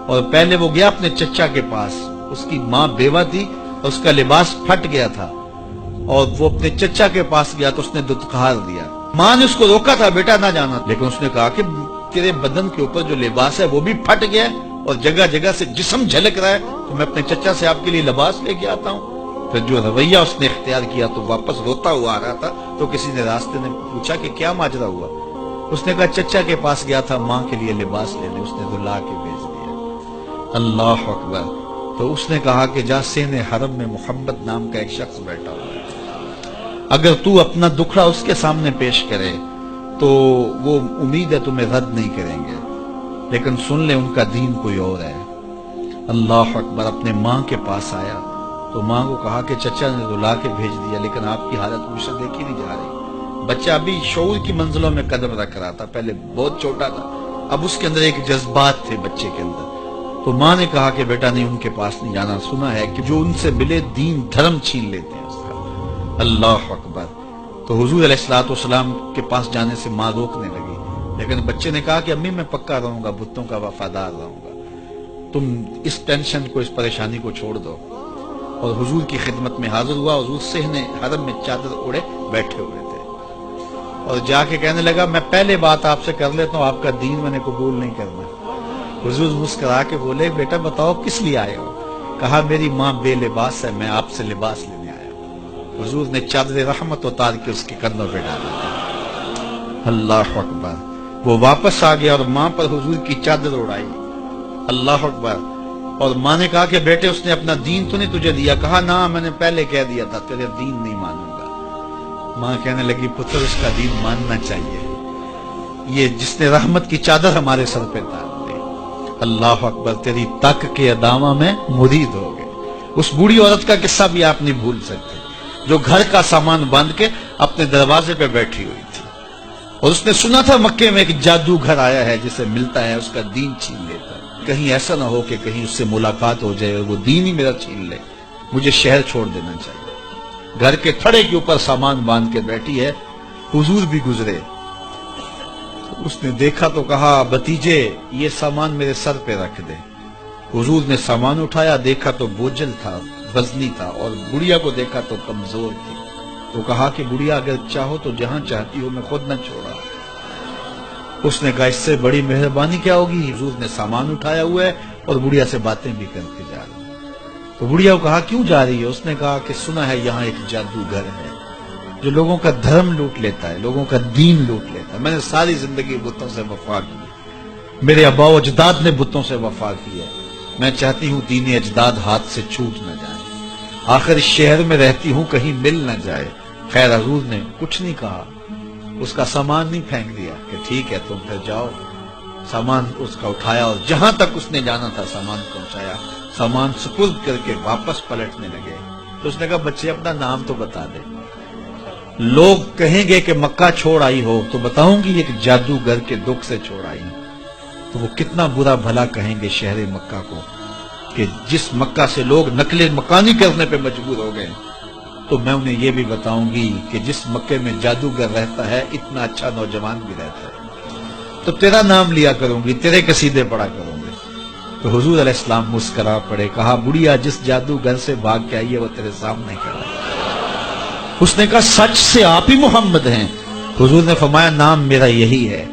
اور پہلے وہ گیا اپنے چچا کے پاس، اس کی ماں بیوہ تھی اور اس کا لباس پھٹ گیا تھا، اور وہ اپنے چچا کے پاس گیا تو اس نے دتکار دیا۔ ماں نے اس کو روکا تھا بیٹا نہ جانا، لیکن اس نے کہا کہ تیرے بدن کے اوپر جو لباس ہے وہ بھی پھٹ گیا اور جگہ جگہ سے جسم جھلک رہا ہے، تو میں اپنے چچا سے آپ کے لیے لباس لے کے آتا ہوں۔ پھر جو رویہ اس نے اختیار کیا تو واپس روتا ہوا آ رہا تھا، تو کسی نے راستے نے پوچھا کہ کیا ماجرا ہوا؟ اس نے کہا چچا کے پاس گیا تھا ماں کے لیے لباس لینے، اس نے دلا کے بھیج دیا۔ اللہ اکبر۔ تو اس نے کہا کہ جا سین حرم میں محمد نام کا ایک شخص بیٹھا ہوا ہے، اگر تو اپنا دکھڑا اس کے سامنے پیش کرے تو وہ امید ہے تمہیں رد نہیں کریں گے، لیکن سن لے ان کا دین کوئی اور ہے۔ اللہ اکبر۔ اپنے ماں کے پاس آیا تو ماں کو کہا کہ چچا نے دلا کے بھیج دیا، لیکن آپ کی حالت مجھ سے دیکھی نہیں جا رہی۔ بچہ ابھی شعور کی منزلوں میں قدم رکھ رہا تھا، پہلے بہت چھوٹا تھا، اب اس کے اندر ایک جذبات تھے بچے کے اندر۔ تو ماں نے کہا کہ بیٹا نہیں، ان کے پاس نہیں جانا، سنا ہے کہ جو ان سے ملے دین دھرم چھین لیتے ہیں اس کا۔ اللہ اکبر۔ تو حضور علیہ الصلوۃ والسلام کے پاس جانے سے ماں روکنے لگی، لیکن بچے نے کہا کہ امی میں پکا رہوں گا، بتوں کا وفادار رہوں گا، تم اس ٹینشن کو، اس پریشانی کو چھوڑ دو۔ اور حضور کی خدمت میں حاضر ہوا۔ حضور صحن حرم میں چادر اوڑے بیٹھے ہوئے تھے، اور جا کے کہنے لگا میں پہلے بات آپ سے کر لیتا ہوں، آپ کا دین میں نے قبول نہیں کرنا۔ حضور مسکرا کے بولے بیٹا بتاؤ کس لیے آئے ہو؟ کہا میری ماں بے لباس ہے، میں آپ سے لباس لینے آیا ہوں۔ حضور نے چادر رحمت اتار کے اس کے کندھوں پہ ڈالا۔ اللہ اکبر۔ وہ واپس آ گیا اور ماں پر حضور کی چادر اڑائی۔ اللہ اکبر۔ اور ماں نے کہا کہ بیٹے اس نے اپنا دین تو نہیں تجھے دیا؟ کہا نہ، میں نے پہلے کہہ دیا تھا تیرے دین نہیں مانوں گا۔ ماں کہنے لگی پتر اس کا دین ماننا چاہیے، یہ جس نے رحمت کی چادر ہمارے سر پہ ڈال دی۔ اللہ اکبر۔ تیری تک کے ادامہ میں مرید ہو گئے۔ اس بوڑھی عورت کا قصہ بھی آپ نہیں بھول سکتے، جو گھر کا سامان باندھ کے اپنے دروازے پہ بیٹھی ہوئی تھی، اور اس نے سنا تھا مکے میں ایک جادوگر آیا ہے جسے ملتا ہے اس کا دین چھین لیتا ہے، کہیں ایسا نہ ہو کہ کہیں اس سے ملاقات ہو جائے اور وہ دین ہی میرا چھین لے، مجھے شہر چھوڑ دینا چاہیے۔ گھر کے تھڑے کے اوپر سامان باندھ کے بیٹھی ہے، حضور بھی گزرے، اس نے دیکھا تو کہا بھتیجے یہ سامان میرے سر پہ رکھ دے۔ حضور نے سامان اٹھایا، دیکھا تو بوجھل تھا، وزنی تھا، اور بڑھیا کو دیکھا تو کمزور تھی۔ تو کہا کہ بڑھیا اگر چاہو تو جہاں چاہتی ہو، میں خود نہ چھوڑا۔ اس نے کہا اس سے بڑی مہربانی کیا ہوگی؟ حضور نے سامان اٹھایا ہوا ہے اور بڑھیا سے باتیں بھی کرتے جا رہے ہیں۔ تو بڑھیا کو کہا کیوں جا رہی ہے؟ اس نے کہا کہ سنا ہے یہاں ایک جادوگر ہے جو لوگوں کا دھرم لوٹ لیتا ہے، لوگوں کا دین لوٹ لیتا ہے۔ میں نے ساری زندگی بتوں سے وفا کی، میرے آباء و اجداد نے بتوں سے وفا کی ہے، میں چاہتی ہوں دین اجداد ہاتھ سے چھوٹ نہ جائے، آخر اس شہر میں رہتی ہوں کہیں مل نہ جائے۔ خیر حضور نے کچھ نہیں کہا، اس کا سامان نہیں پھینک دیا کہ ٹھیک ہے تم پھر جاؤ۔ سامان اس کا اٹھایا اور جہاں تک اس نے جانا تھا سامان پہنچایا، سامان سپرد کر کے واپس پلٹنے لگے۔ تو اس نے کہا بچے اپنا نام تو بتا دے، لوگ کہیں گے کہ مکہ چھوڑ آئی ہو تو بتاؤں گی ایک جادوگر کے دکھ سے چھوڑ آئی ہوں، تو وہ کتنا برا بھلا کہیں گے شہر مکہ کو کہ جس مکہ سے لوگ نقل مکانی کرنے پہ مجبور ہو گئے۔ تو میں انہیں یہ بھی بتاؤں گی کہ جس مکے میں جادوگر رہتا ہے اتنا اچھا نوجوان بھی رہتا ہے، تو تیرا نام لیا کروں گی، تیرے قصیدے پڑھا کروں گی۔ تو حضور علیہ السلام مسکرا پڑے، کہا بڑھیا جس جادوگر سے بھاگ کے آئی ہے وہ تیرے سامنے کھڑا ہے۔ اس نے کہا سچ سے آپ ہی محمد ہیں؟ حضور نے فرمایا نام میرا یہی ہے۔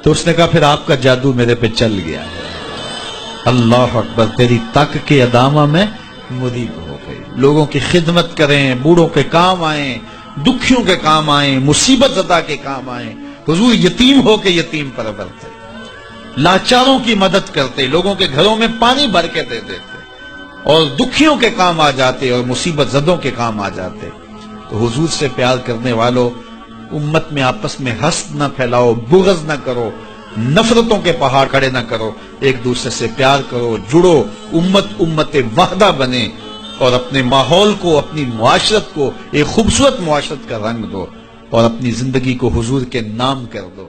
تو اس نے کہا پھر آپ کا جادو میرے پہ چل گیا ہے۔ اللہ اکبر۔ تیری تک کے ادامہ میں مرید ہو گئی، لوگوں کی خدمت کریں، بوڑھوں کے کام آئیں، دکھیوں کے کام آئیں، مصیبت زدہ کے کام آئیں۔ حضور یتیم ہو کے یتیم پرور تھے، لاچاروں کی مدد کرتے، لوگوں کے گھروں میں پانی بھر کے دے دیتے، اور دکھیوں کے کام آ جاتے اور مصیبت زدوں کے کام آ جاتے۔ تو حضور سے پیار کرنے والوں، امت میں آپس میں حسد نہ پھیلاؤ، بغض نہ کرو، نفرتوں کے پہاڑ کھڑے نہ کرو، ایک دوسرے سے پیار کرو، جڑو، امت وحدہ بنے، اور اپنے ماحول کو، اپنی معاشرت کو ایک خوبصورت معاشرت کا رنگ دو، اور اپنی زندگی کو حضور کے نام کر دو۔